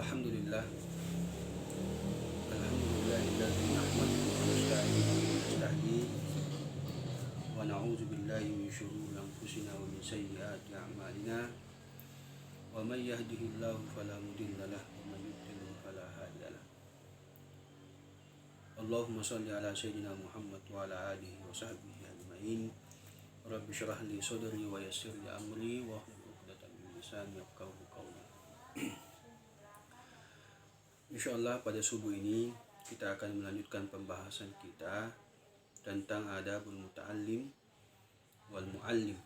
Alhamdulillah, alhamdulillahilladzi nahmaduhu wa nasta'inuhu wa nasta'in wa na'udzu billahi min syururi anfusina wa min sayyiati a'malina. Wa may yahdihillahu fala mudilla lahu wa may yudlil fala hadiya lahu. Allahumma shalli ala sayyidina Muhammad wa ala alihi wa sahbihi ajmain. Rabbi shrah li sadri wa yassir li amri wa hlul 'uqdatam min lisani yafqahu qawli. Insyaallah pada subuh ini kita akan melanjutkan pembahasan kita tentang adabul muta'allim wal mu'allim,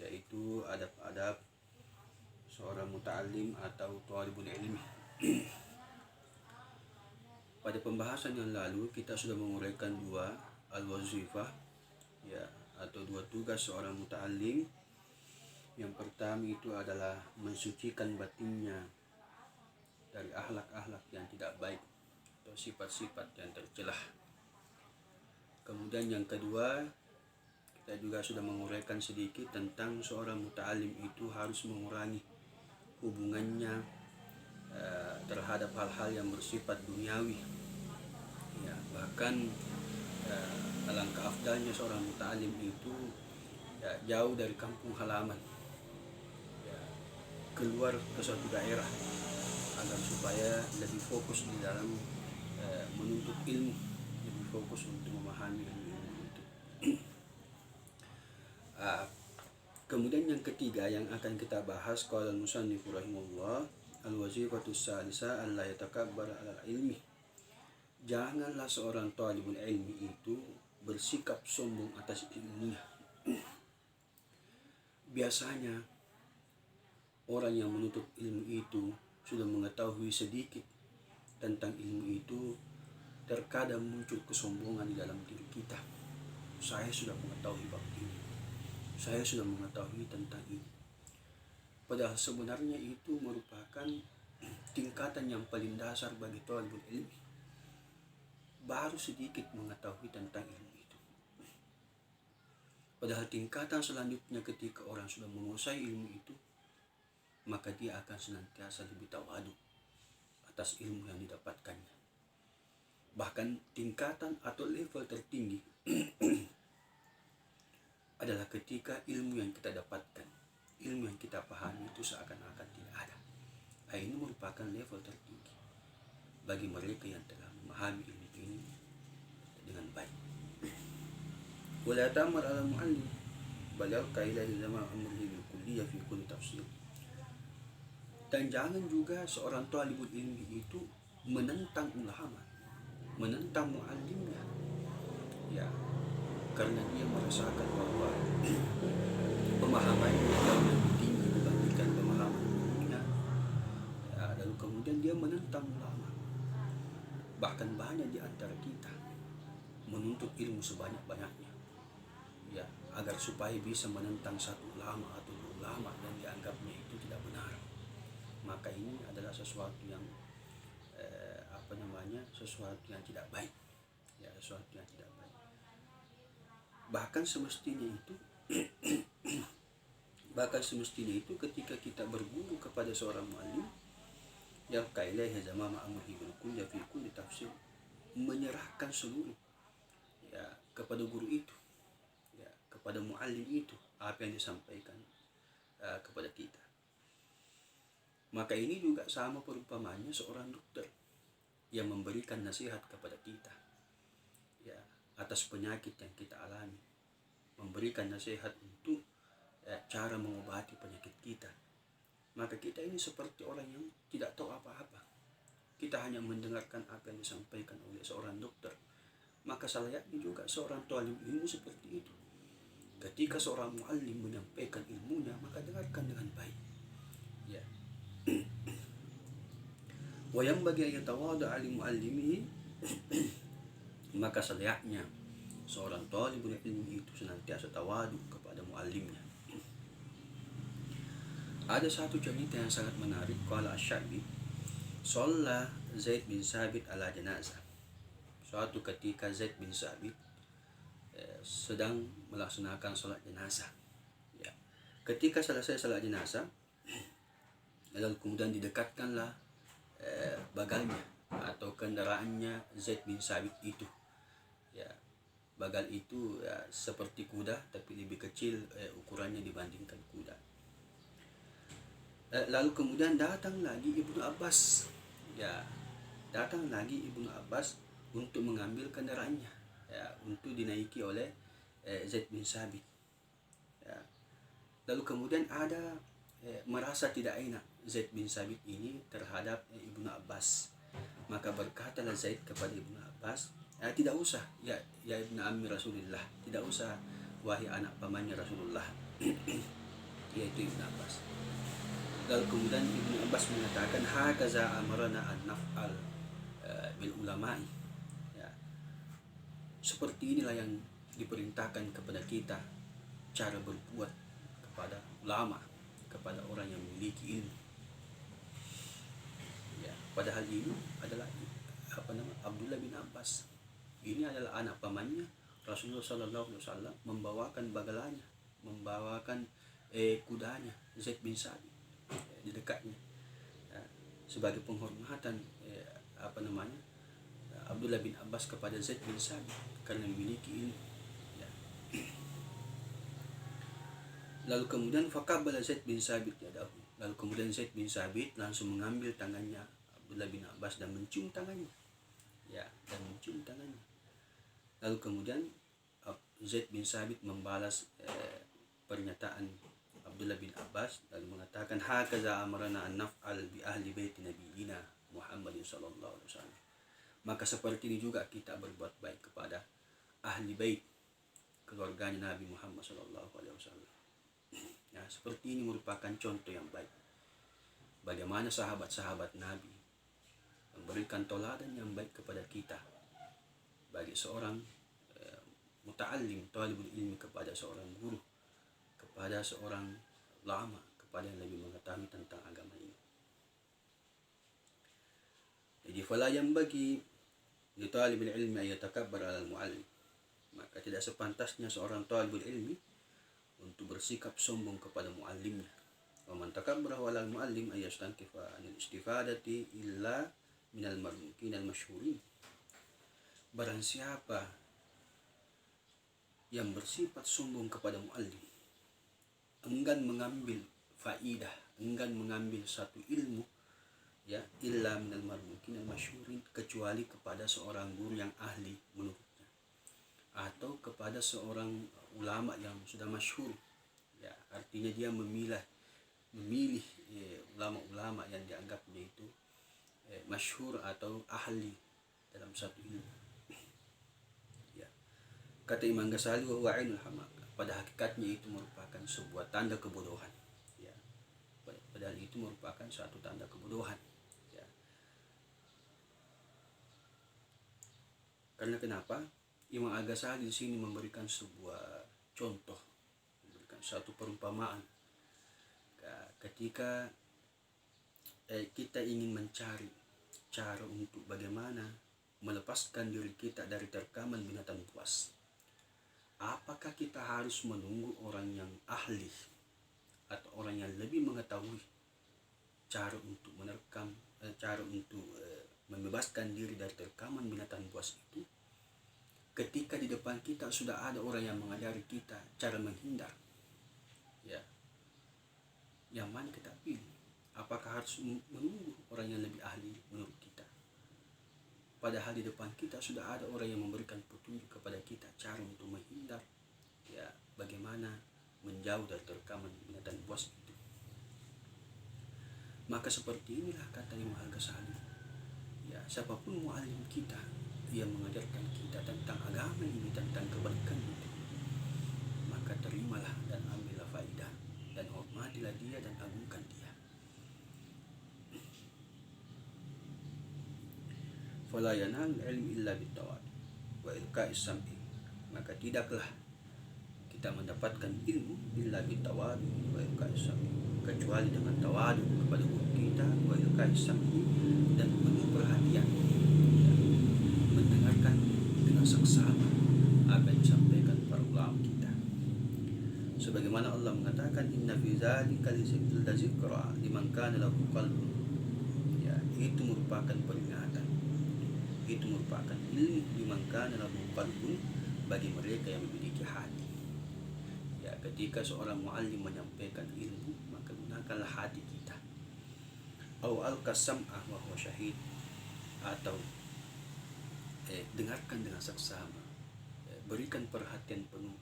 yaitu adab-adab seorang muta'allim atau thalibul ilmi. Pada pembahasan yang lalu kita sudah menguraikan dua al-wazifah, ya, atau dua tugas seorang muta'allim. Yang pertama itu adalah mensucikan batinnya dari akhlak-akhlak yang tidak baik atau sifat-sifat yang tercelah. Kemudian yang kedua, kita juga sudah menguraikan sedikit tentang seorang muta'alim itu harus mengurangi hubungannya terhadap hal-hal yang bersifat duniawi. Ya, bahkan alangkah afdalnya seorang muta'alim itu jauh dari kampung halaman, keluar ke suatu daerah agar supaya lebih fokus di dalam menuntut ilmu, lebih fokus untuk memahami ilmu itu. Kemudian yang ketiga yang akan kita bahas, qala al-musannif rahimahullah, al-wazifatus salisa alla yatakabbar 'ala ilmi. Janganlah seorang talibul ilmi itu bersikap sombong atas ilmunya. Biasanya orang yang menuntut ilmu itu sudah mengetahui sedikit tentang ilmu itu, terkadang muncul kesombongan di dalam diri kita. Saya sudah mengetahui bab ini, saya sudah mengetahui tentang ini. Padahal sebenarnya itu merupakan tingkatan yang paling dasar bagi thalibul ilmi. Baru sedikit mengetahui tentang ilmu itu. Padahal tingkatan selanjutnya ketika orang sudah menguasai ilmu itu, maka dia akan senantiasa lebih tawadu atas ilmu yang didapatkannya. Bahkan tingkatan atau level tertinggi adalah ketika ilmu yang kita dapatkan, ilmu yang kita pahami itu seakan-akan tidak ada. Ini merupakan level tertinggi bagi mereka yang telah memahami ilmu ini dengan baik. Wala tamar ala mu'allim bal yalqa ilaihi zama amrihi bil kulliyah fi kulli tafsir. Dan jangan juga seorang thalibul ilmi itu menentang ulama, menentang muallimnya, ya, karena dia merasakan bahwa pemahamannya jauh lebih tinggi dibandingkan pemahamannya, ya, lalu kemudian dia menentang ulama. Bahkan banyak di antara kita menuntut ilmu sebanyak-banyaknya, ya, agar supaya bisa menentang satu ulama atau dua ulama yang dianggapnya itu tidak benar. Maka ini adalah sesuatu yang sesuatu yang tidak baik, ya, sesuatu yang tidak baik. Bahkan semestinya itu ketika kita berguru kepada seorang muallim, ya kailaihi zamama amrihi bil kulliyah fi kulli tafsir, menyerahkan seluruh, ya, kepada guru itu, ya, kepada muallim itu apa yang disampaikan kepada kita. Maka ini juga sama perumpamannya seorang dokter yang memberikan nasihat kepada kita, ya, atas penyakit yang kita alami, memberikan nasihat untuk cara mengobati penyakit kita. Maka kita ini seperti orang yang tidak tahu apa-apa. Kita hanya mendengarkan apa yang disampaikan oleh seorang dokter. Maka selayaknya juga seorang thalib ilmu seperti itu. Ketika seorang muallim menyampaikan ilmunya, maka dengarkan dengan baik, ya. Wa yanbaghi an yatawada'a li muallimihi, maka selayaknya seorang thalibul ilmi itu senantiasa tawadu kepada muallimnya. Ada satu cerita yang sangat menarik. Qala Asy-Sya'bi, shalla Zaid bin Sabit ala janazah. Suatu ketika Zaid bin Sabit sedang melaksanakan salat jenazah, ya. Ketika selesai salat jenazah, lalu kemudian didekatkanlah bagalnya atau kendaraannya Zaid bin Sabit itu. Ya, bagal itu ya seperti kuda tapi lebih kecil ukurannya dibandingkan kuda. Lalu kemudian datang lagi Ibnu Abbas. Ya, datang lagi Ibnu Abbas untuk mengambil kendaraannya, ya, untuk dinaiki oleh Zaid bin Sabit. Ya. Lalu kemudian ada merasa tidak enak Zaid bin Sabit ini terhadap Ibnu Abbas. Maka berkatalah Zaid kepada Ibnu Abbas, tidak usah ya Ibnu Ammi Rasulullah, tidak usah wahai anak pamannya Rasulullah, yaitu Ibnu Abbas. Lalu kemudian Ibnu Abbas mengatakan, hakaza amarana an naf'al bil ulama'i. Ya, seperti inilah yang diperintahkan kepada kita cara berbuat kepada ulama, kepada orang yang memiliki ilmu. Ya, padahal ini adalah Abdullah bin Abbas. Ini adalah anak pamannya Rasulullah Sallallahu Alaihi Wasallam, membawakan bagalanya, membawakan kudanya Zaid bin Sabit di dekatnya, ya, sebagai penghormatan Abdullah bin Abbas kepada Zaid bin Sabit karena memiliki ilmu. Ya. Lalu kemudian faqabbala Zaid bin Sabit yadahu. Lalu kemudian Zaid bin Sabit langsung mengambil tangannya Abdullah bin Abbas dan mencium tangannya. Ya, dan mencium tangannya. Lalu kemudian Zaid bin Sabit membalas pernyataan Abdullah bin Abbas lalu mengatakan, hakaza amarana an naf'al bi ahli bait nabiyina Muhammad sallallahu alaihi wasallam. Maka seperti ini juga kita berbuat baik kepada ahli bait, keluarganya Nabi Muhammad sallallahu alaihi wasallam. Ya, seperti ini merupakan contoh yang baik. Bagaimana sahabat-sahabat Nabi memberikan teladan yang baik kepada kita. Bagi seorang muta'allim, talibul ilmi, kepada seorang guru, kepada seorang ulama, kepada yang lebih mengetahui tentang agama ini. Jadi fala yang bagi li talibul ilmi ay yatakabbar 'ala al-mu'allim. Maka tidak sepantasnya seorang talibul ilmi untuk bersikap sombong kepada muallimnya. Wa man takabbara 'ala al-mu'allim ay yastankifa 'anil istifadati illa minal marmukin al-masyhurin. Barang siapa yang bersifat sombong kepada muallim, enggan mengambil faidah, enggan mengambil satu ilmu, ya, illa minal marmukin al-masyhurin, kecuali kepada seorang guru yang ahli menurutnya, atau kepada seorang ulama yang sudah masyhur. Ya, artinya dia memilih ulama-ulama yang dianggapnya itu masyhur atau ahli dalam satu ilmu. Ya. Kata Imam Ghazali, wa huwa ainul hamaqah, pada hakikatnya itu merupakan sebuah tanda kebodohan. Ya. Padahal itu merupakan satu tanda kebodohan. Ya. Karena kenapa? Imam Al-Ghazali di sini memberikan sebuah contoh, memberikan satu perumpamaan. Ketika kita ingin mencari cara untuk bagaimana melepaskan diri kita dari terkaman binatang buas, apakah kita harus menunggu orang yang ahli atau orang yang lebih mengetahui cara untuk menerkam, cara untuk membebaskan diri dari terkaman binatang buas itu, ketika di depan kita sudah ada orang yang mengajari kita cara menghindar? Ya, yang mana kita pilih? Apakah harus menunggu orang yang lebih ahli menurut kita? Padahal di depan kita sudah ada orang yang memberikan petunjuk kepada kita cara untuk menghindar, ya, bagaimana menjauh dari terkaman binatang buas itu. Maka seperti inilah kata Imam Al-Ghazali, ya, siapapun muallim kita yang mengajarkan kita tentang agama ini, tentang kebaikan itu, maka terimalah dan ambillah faidah dan hormatilah dia dan agungkan dia. Fala yanal ilm illa bitawad wa ilqa'is sam'i. Maka tidaklah kita mendapatkan ilmu illa bitawad wa ilqa'is sam'i, kecuali dengan tawadu kepada guru kita, wa ilqa'is sam'i, dan penuh perhatian, ya, mendengarkan dengan seksama apa yang disampaikan para ulama kita. Sebagaimana Allah mengatakan, inna fi dzalika lazikra liman kana lahu qalbun. Ya, itu merupakan peringatan, itu merupakan ilmu liman kana lahu qalbun, bagi mereka yang memiliki hati. Ya, ketika seorang muallim menyampaikan ilmu, maka gunakanlah hati kita. Au al-qasam'ah wa huwa syahid, atau dengarkan dengan saksama, berikan perhatian penuh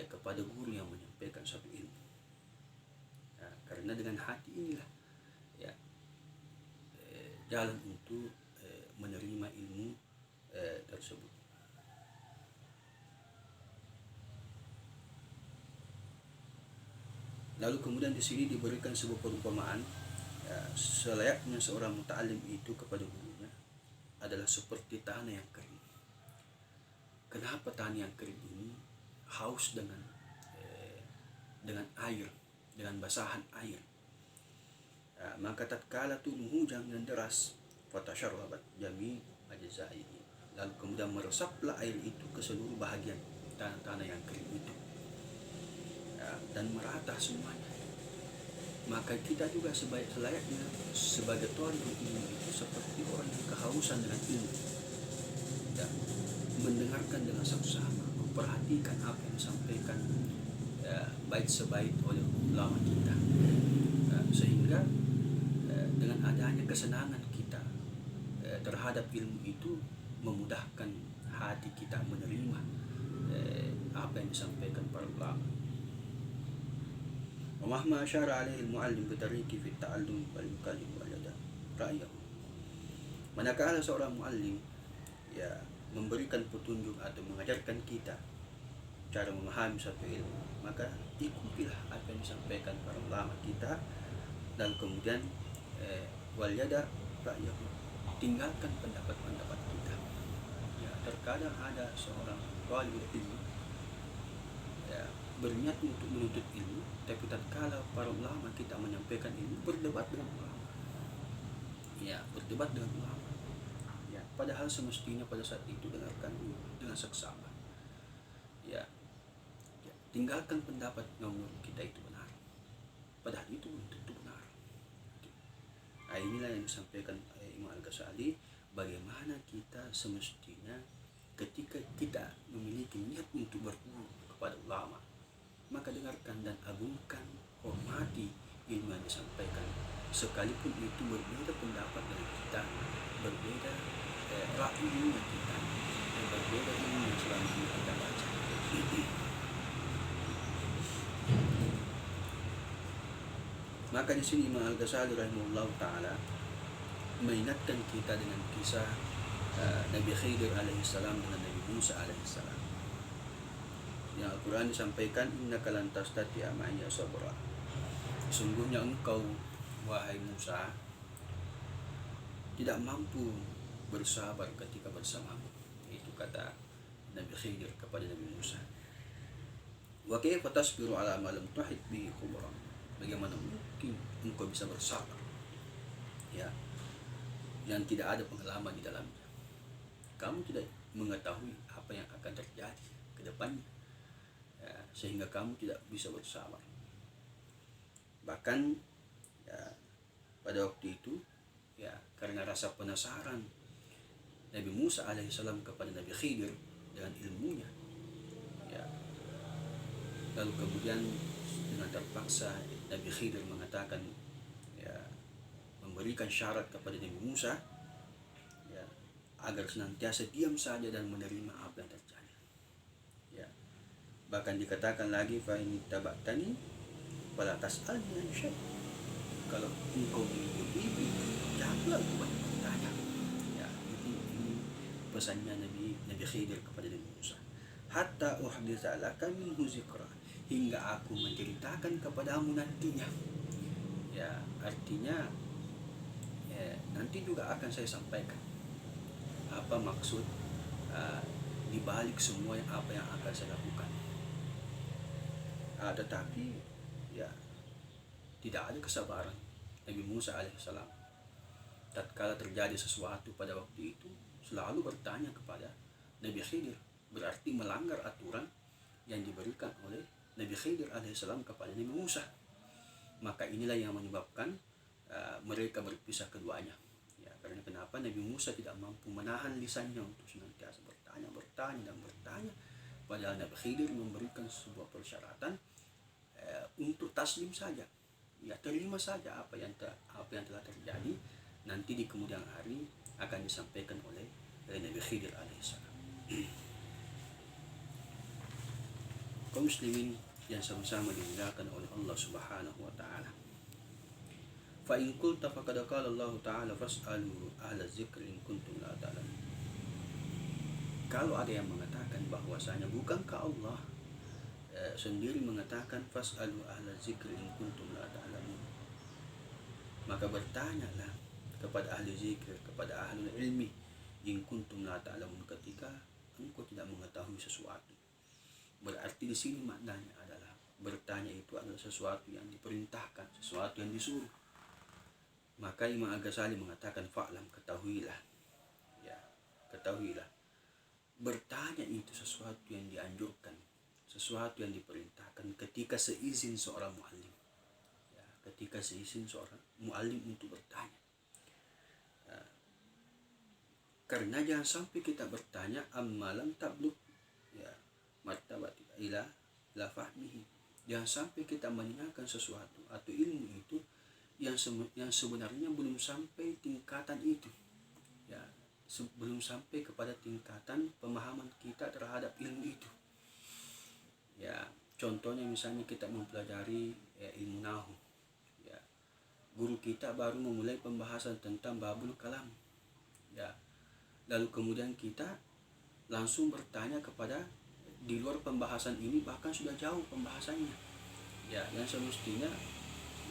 kepada guru yang menyampaikan suatu ilmu. Ya, karena dengan hati inilah ya jalan untuk menerima ilmu tersebut. Lalu kemudian di sini diberikan sebuah perumpamaan, ya, selayaknya seorang muta'alim itu kepada gurunya adalah seperti tanah yang kering. Kenapa tanah yang kering ini haus dengan air, dengan basahan air? Ya, maka tatkala turun hujan yang deras, fatasyarrabat jami' ajzaihi, lalu kemudian meresaplah air itu ke seluruh bahagian tanah-tanah yang kering itu, ya, dan merata semuanya. Maka kita juga selayaknya sebagai thalibul ilmu itu seperti orang yang kehausan dengan ilmu, ya, mendengarkan dengan saksama, memperhatikan apa yang disampaikan bait sebaik oleh ulama kita, sehingga dengan adanya kesenangan kita terhadap ilmu itu memudahkan hati kita menerima apa yang disampaikan para ulama. Wa mahma asyara alaihi al-muallim bitariki fi ta'allum wal yukallim wal yada ra'yahu. Manakala seorang muallim ya memberikan petunjuk atau mengajarkan kita cara memahami suatu ilmu, maka ikutilah apa yang disampaikan para ulama kita, dan kemudian wal yada ra'yahu, tinggalkan pendapat-pendapat kita. Ya, terkadang ada seorang thalibul ilmu ya berniat untuk menuntut ilmu, tapi tatkala para ulama kita menyampaikan ilmu, berdebat dengan ulama. Ya, berdebat dengan ulama. Ya, padahal semestinya pada saat itu dengarkan dengan seksama. Ya, tinggalkan pendapat yang menurut kita itu benar, padahal itu belum tentu benar. Nah, inilah yang disampaikan Imam Al-Ghazali, bagaimana kita semestinya ketika kita memiliki niat untuk berguru kepada ulama, maka dengarkan dan agungkan, hormati ilmu yang disampaikan, sekalipun itu berbeda pendapat dengan kita, berbeda ilmu kita, dan berbeda ilmu yang selama ini kita baca. Maka di sini Imam Al-Ghazali rahimahullah taala mengingatkan kita dengan kisah Nabi Khidir alaihissalam dengan Nabi Musa alaihissalam. Yang Al-Quran disampaikan, innaka lan tastati'a ma'iya sabra, sesungguhnya engkau wahai Musa tidak mampu bersabar ketika bersamamu. Itu kata Nabi Khidir kepada Nabi Musa. Wa kaifa tasbiru ala ma lam tuhit bihi khubra, bagaimana mungkin engkau bisa bersabar ya yang tidak ada pengalaman di dalamnya. Kamu tidak mengetahui apa yang akan terjadi ke depannya, ya, sehingga kamu tidak bisa bersabar. Bahkan ya, pada waktu itu ya karena rasa penasaran Nabi Musa alaihissalam kepada Nabi Khidir dengan ilmunya, ya, lalu kemudian dengan terpaksa Nabi Khidir mengatakan ya memberikan syarat kepada Nabi Musa ya agar senantiasa diam saja dan menerima apa yang terjadi. Ya, bahkan dikatakan lagi, fa in tabatani fala tas'alni an syai', kalau engkau mengikuti janganlah engkau banyak bertanya. Ya, ini pesannya Nabi Khidir kepada Nabi Musa. Hatta uhditsa laka minhu zikra, hingga aku menceritakan kepadamu nantinya. Ya, artinya nanti juga akan saya sampaikan apa maksud di balik semua apa yang akan saya lakukan. Tetapi ya tidak ada kesabaran Nabi Musa alaihissalam. Tatkala terjadi sesuatu pada waktu itu, selalu bertanya kepada Nabi Khidir, berarti melanggar aturan yang diberikan oleh Nabi Khidir alaihissalam kepada Nabi Musa. Maka inilah yang menyebabkan mereka berpisah keduanya. Karena kenapa Nabi Musa tidak mampu menahan lisannya untuk senantiasa bertanya dan bertanya, padahal Nabi Khidir memberikan sebuah persyaratan untuk taslim saja, ya terima saja apa yang telah terjadi, nanti di kemudian hari akan disampaikan oleh Nabi Khidir alaihissalam. Kaum muslimin yang sama-sama dimuliakan oleh Allah Subhanahu wa taala. Fa in qulta faqad qala Allah taala fas'alu ahla dzikri in kuntum la ta'lamun. Kalau ada yang mengatakan bahwasanya bukankah Allah sendiri mengatakan fas'alu ahla dzikri in kuntum la ta'lamun, maka bertanyalah kepada ahli zikir, kepada ahli ilmi, in kuntum la ta'lamun, ketika engkau tidak mengetahui sesuatu. Berarti di sini maknanya adalah bertanya itu adalah sesuatu yang diperintahkan, sesuatu yang disuruh. Maka Imam Al-Ghazali mengatakan fa'lam, ketahuilah, ya ketahuilah, bertanya itu sesuatu yang dianjurkan, sesuatu yang diperintahkan ketika seizin seorang muallim, ya, ketika seizin seorang muallim untuk bertanya. Karena jangan sampai kita bertanya ammalam tabluk, ya martabat ila fahmihi. Jangan sampai kita menanyakan sesuatu atau ilmu itu yang sebenarnya belum sampai tingkatan itu, ya belum sampai kepada tingkatan pemahaman kita terhadap ilmu itu. Ya contohnya misalnya kita mempelajari ilmu nahu, ya guru kita baru memulai pembahasan tentang babul kalam, ya lalu kemudian kita langsung bertanya kepada di luar pembahasan ini, bahkan sudah jauh pembahasannya, ya yang semestinya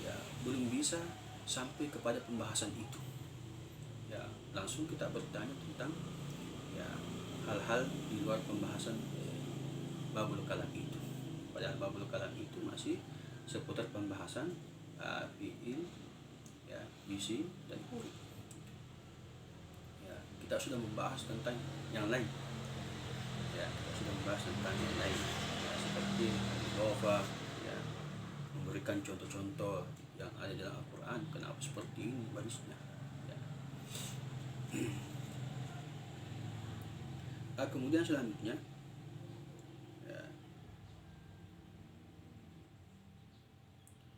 ya belum bisa sampai kepada pembahasan itu, ya langsung kita bertanya tentang ya hal-hal di luar pembahasan babul kalam itu, padahal babul kalam itu masih seputar pembahasan fi'il, ya bisi dan huruf. Ya kita sudah membahas tentang yang lain, ya kita sudah membahas tentang yang lain, ya seperti dofa, memberikan contoh-contoh yang ada dalam Al-Quran, kenapa seperti ini barisnya, ya. Kemudian selanjutnya, ya,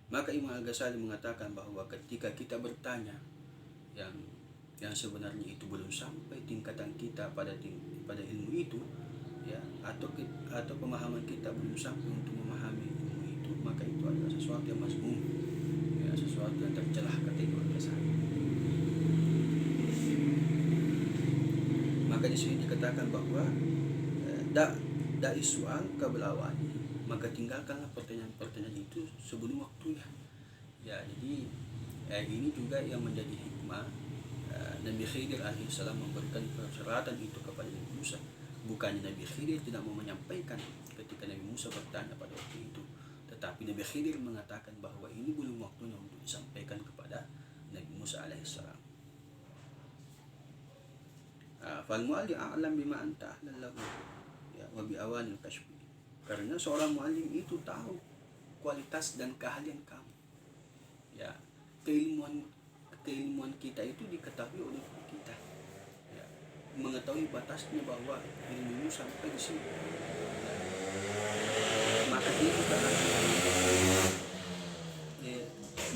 maka Imam Al-Ghazali mengatakan bahwa ketika kita bertanya yang sebenarnya itu belum sampai tingkatan kita pada ilmu itu, ya atau pemahaman kita belum sampai untuk memahami ilmu itu, maka itu adalah sesuatu yang mazmum, ya sesuatu yang tercelah kata Imam Ghazali. Maka di sini dikatakan bahwa da'i soal qabla awani, maka tinggalkanlah pertanyaan-pertanyaan itu sebelum waktunya. Ya jadi ini juga yang menjadi hikmah Nabi Khidir alaihissalam memberikan persyaratan itu kepada Nabi Musa. Bukannya Nabi Khidir tidak mau menyampaikan ketika Nabi Musa bertanya pada waktu itu, tetapi Nabi Khidir mengatakan bahwa ini belum waktunya untuk disampaikan kepada Nabi Musa alaihissalam. Fal mu'allim a'lam bima anta ahlan lahu, ya wa bi awanil kashfi. Karena seorang muallim itu tahu kualitas dan keahlian kamu, ya keilmuan kita itu diketahui oleh kita, ya mengetahui batasnya bahwa ilmu sampai di sini, maka dia juga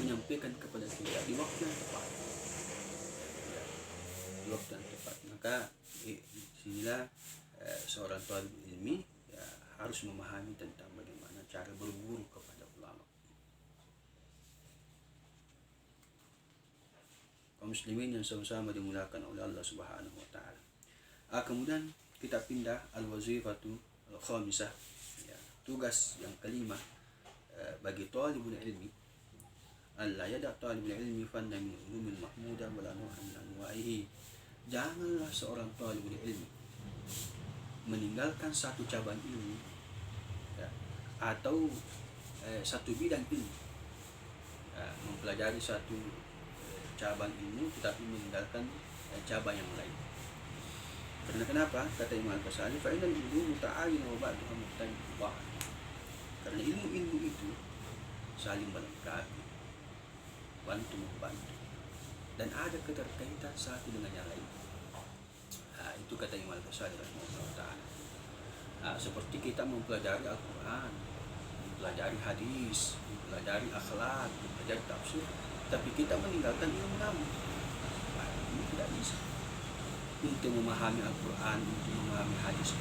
menyampaikan kepada kita di waktu yang tepat, ya, di waktu yang tepat. Maka disinilah seorang thalib ilmi ya harus memahami tentang bagaimana cara berguru kepada ulama. Kaum muslimin yang sama-sama dimuliakan oleh Allah Subhanahu wa taala. Kemudian kita pindah al-wazifatu al-khamisah, ya, tugas yang kelima bagi talibul ilmi, alla yada talibul ilmi fanna min ulumil mahmudah wala nu'an min anwa'ihi. Janganlah seorang talibul ilmi meninggalkan satu cabang ilmu, ya, atau satu bidang ilmu, ya, mempelajari satu cabang ilmu tetapi meninggalkan cabang yang lain. Karena kenapa? Kata Imam Al-Ghazali, fa innal ulum ta'awun wa ba'duha muqtabi ba'd. Karena ilmu-ilmu itu saling melengkapi, bantu membantu. dan ada keterkaitan satu dengan yang lain. Itu kata Imam Al-Ghazali rahimahullah ta'ala. Seperti kita mempelajari Al-Quran, mempelajari hadis, mempelajari akhlak, mempelajari tafsir, tapi kita meninggalkan ilmu namu, ini tidak bisa. Untuk memahami Al-Quran, untuk memahami hadis,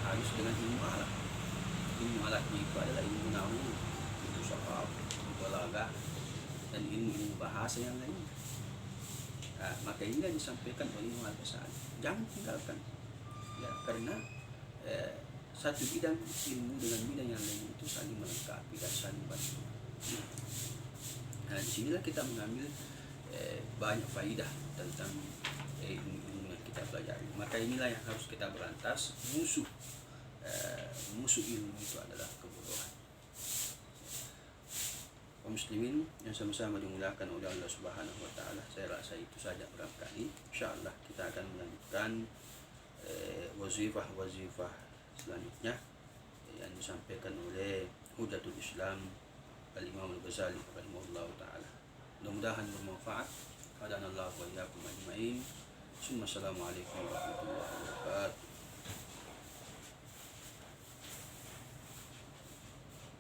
harus dengan ilmu alat. Ilmu alatnya itu adalah ilmu nahu, ilmu sharaf, ilmu balaghah, dan ilmu bahasa yang lain. Maka ini yang disampaikan oleh Imam Al-Ghazali, jangan tinggalkan ya, karena satu bidang ilmu dengan bidang yang lain itu saling melengkapi dan saling bantu. Disinilah kita mengambil banyak faidah tentang ilmu yang kita pelajari. Maka inilah yang harus kita berantas. Musuh ilmu itu adalah kebodohan. Kaum muslimin yang sama-sama dimuliakan oleh Allah Subhanahu wa taala, saya rasa itu saja barangkali. Insyaallah kita akan melanjutkan wazifah selanjutnya yang disampaikan oleh Hudatul Islam Al-Imam Al-Ghazali rahimahullah taala. Mudah-mudahan bermanfaat. Hadanallahu wa iyyakum ajmain. Assalamualaikum warahmatullahi wabarakatuh.